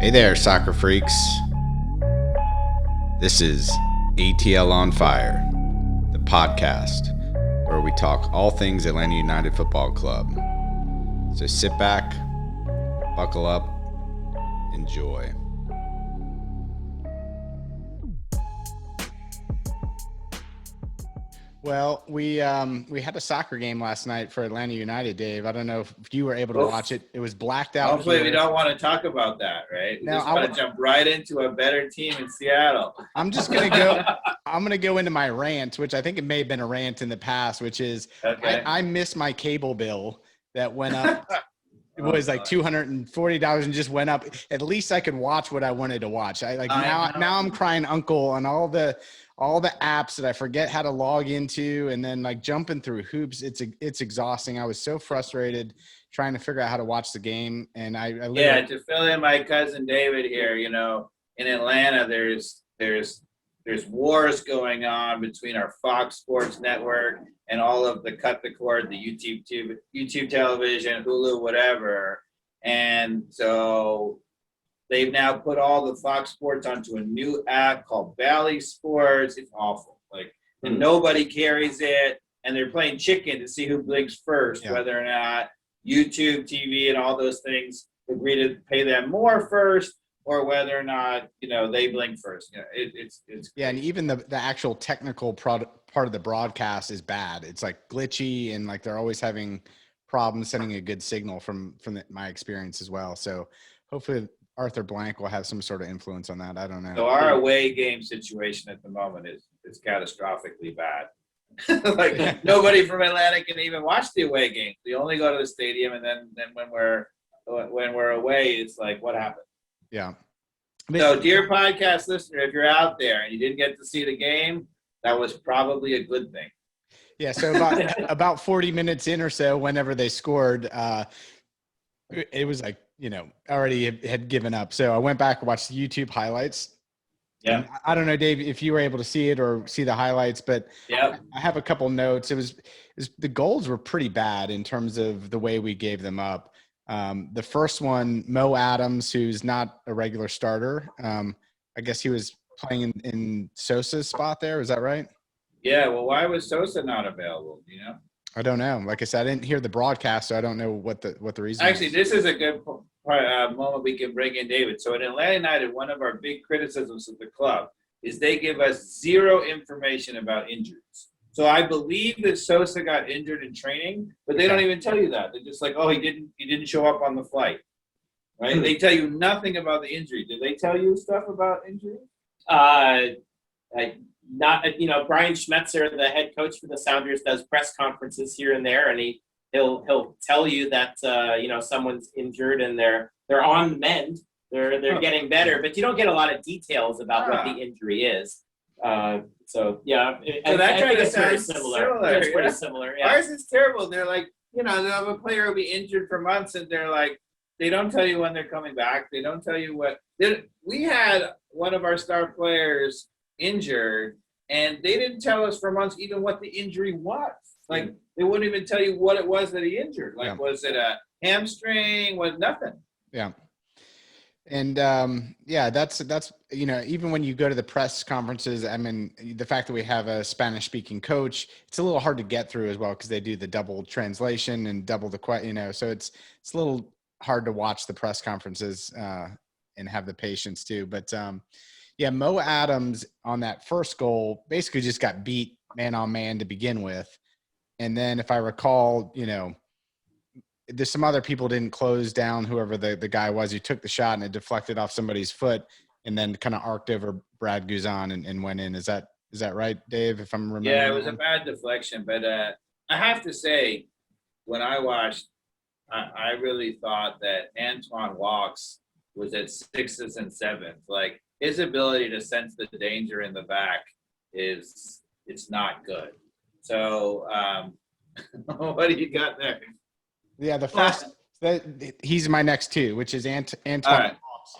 Hey there, soccer freaks. This is ATL on Fire, the podcast where we talk all things Atlanta United Football Club. So sit back, buckle up, enjoy. Well, we had a soccer game last night for Atlanta United, Dave. I don't know if you were able to watch it. It was blacked out. Hopefully we don't want to talk about that, right? We just want to jump right into a better team in Seattle. I'm just going to go – I'm going to go into my rant, which I think it may have been a rant in the past, which is I missed my cable bill that went up. It was like $240 and just went up. At least I could watch what I wanted to watch. Now I'm crying uncle on all the apps that I forget how to log into, and then like jumping through hoops. It's exhausting. I was so frustrated trying to figure out how to watch the game. And to fill in my cousin David here, you know, in Atlanta, there's wars going on between our Fox Sports Network and all of the cut the cord, the YouTube television, Hulu, whatever. And so they've now put all the Fox Sports onto a new app called Bally Sports. It's awful. And nobody carries it. And they're playing chicken to see who blinks first, whether or not YouTube TV and all those things agree to pay them more first, or whether or not, you know, they blink first. You know, it's and even the actual technical part of the broadcast is bad. It's like glitchy, and like they're always having problems sending a good signal from my experience as well. So hopefully Arthur Blank will have some sort of influence on that. I don't know. So our away game situation at the moment is catastrophically bad. Nobody from Atlanta can even watch the away games. We only go to the stadium, and then when we're away, it's like, what happened? Yeah. So, dear podcast listener, if you're out there and you didn't get to see the game, that was probably a good thing. Yeah. So about 40 minutes in or so, whenever they scored, it was like, you know, already had given up. So I went back and watched the YouTube highlights. Yeah. And I don't know, Dave, if you were able to see it or see the highlights, but I have a couple notes. It was the goals were pretty bad in terms of the way we gave them up. The first one, Mo Adams, who's not a regular starter. I guess he was playing in Sosa's spot there. Is that right? Yeah. Well, why was Sosa not available? You know? I don't know. Like I said, I didn't hear the broadcast, so I don't know what the reason Actually, is. This is a good moment we can bring in David. So at Atlanta United, one of our big criticisms of the club is they give us zero information about injuries. So I believe that Sosa got injured in training, but they don't even tell you that. They're just like, oh, he didn't show up on the flight, right? They tell you nothing about the injury. Did they tell you stuff about injury? Not, you know, Brian Schmetzer, the head coach for the Sounders, does press conferences here and there, and he'll tell you that you know, someone's injured and they're on the mend, they're getting better, but you don't get a lot of details about what the injury is. So yeah, so that kind of sounds pretty similar. It's pretty similar. Yeah. Ours is terrible. They're like, you know, they'll have a player will be injured for months, and they're like, they don't tell you when they're coming back. They don't tell you what. We had one of our star players injured, and they didn't tell us for months even what the injury was. Like, they wouldn't even tell you what it was that he injured. Like, was it a hamstring? Was nothing. Yeah. And that's, you know, even when you go to the press conferences, I mean, the fact that we have a Spanish speaking coach, it's a little hard to get through as well, because they do the double translation and double the you know, so it's a little hard to watch the press conferences and have the patience too. But Mo Adams on that first goal basically just got beat man on man to begin with. And then if I recall, you know, there's some other people didn't close down whoever the guy was who took the shot, and it deflected off somebody's foot and then kind of arced over Brad Guzan and went in. Is that right, Dave, if I'm remembering? Yeah, it was a bad deflection. But I have to say, when I watched, I really thought that Anton Walkes was at 6th and 7th. Like, his ability to sense the danger in the back it's not good. So what do you got there? Yeah, the first he's my next two, which is Anton Walkes.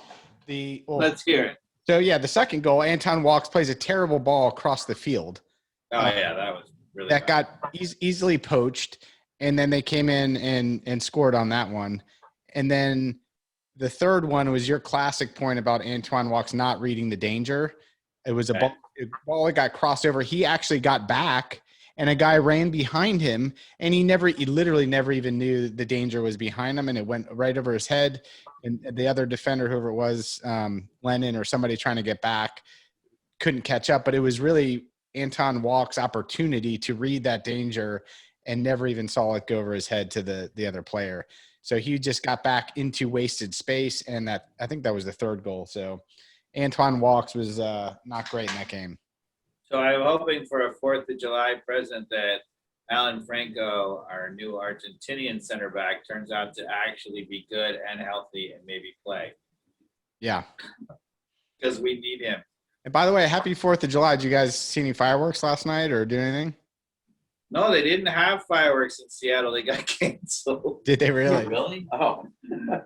Let's hear it. So the second goal, Anton Walkes plays a terrible ball across the field. Oh yeah, that was really that bad. Got easily poached, and then they came in and scored on that one. And then the third one was your classic point about Anton Walkes not reading the danger. It was a ball that got crossed over. He actually got back, and a guy ran behind him, and he literally never even knew the danger was behind him, and it went right over his head. And the other defender, whoever it was, Lennon or somebody trying to get back, couldn't catch up. But it was really Anton Walkes' opportunity to read that danger and never even saw it go over his head to the other player. So he just got back into wasted space, and I think that was the third goal. So Anton Walkes was not great in that game. So I'm hoping for a 4th of July present that Alan Franco, our new Argentinian center back, turns out to actually be good and healthy and maybe play. Yeah. Because we need him. And by the way, happy 4th of July. Did you guys see any fireworks last night or do anything? No, they didn't have fireworks in Seattle. They got canceled. Did they really? Really? Oh.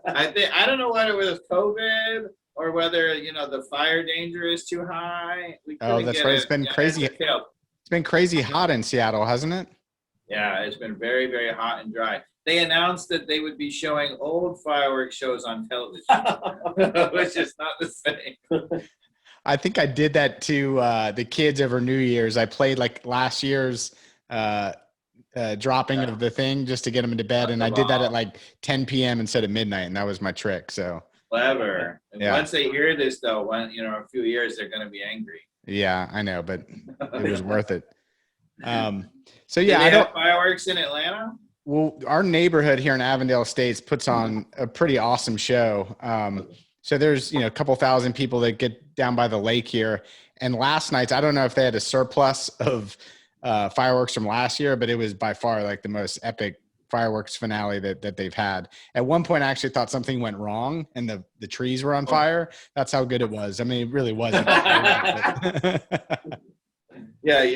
I don't know whether it was COVID or whether, the fire danger is too high. That's right. It's been crazy. It's been crazy hot in Seattle, hasn't it? Yeah, it's been very, very hot and dry. They announced that they would be showing old fireworks shows on television, which is not the same. I think I did that to the kids over New Year's. I played like last year's dropping of the thing just to get them into bed. And I did that at like 10 p.m. instead of midnight. And that was my trick. So clever. And once they hear this though, a few years, they're going to be angry. Yeah, I know, but it was worth it. So yeah, I don't fireworks in Atlanta. Well, our neighborhood here in Avondale Estates puts on a pretty awesome show. So there's, a couple thousand people that get down by the lake here. And last night, I don't know if they had a surplus of fireworks from last year, but it was by far like the most epic fireworks finale that they've had. At one point, I actually thought something went wrong and the trees were on fire. That's how good it was. I mean, it really wasn't. Yeah.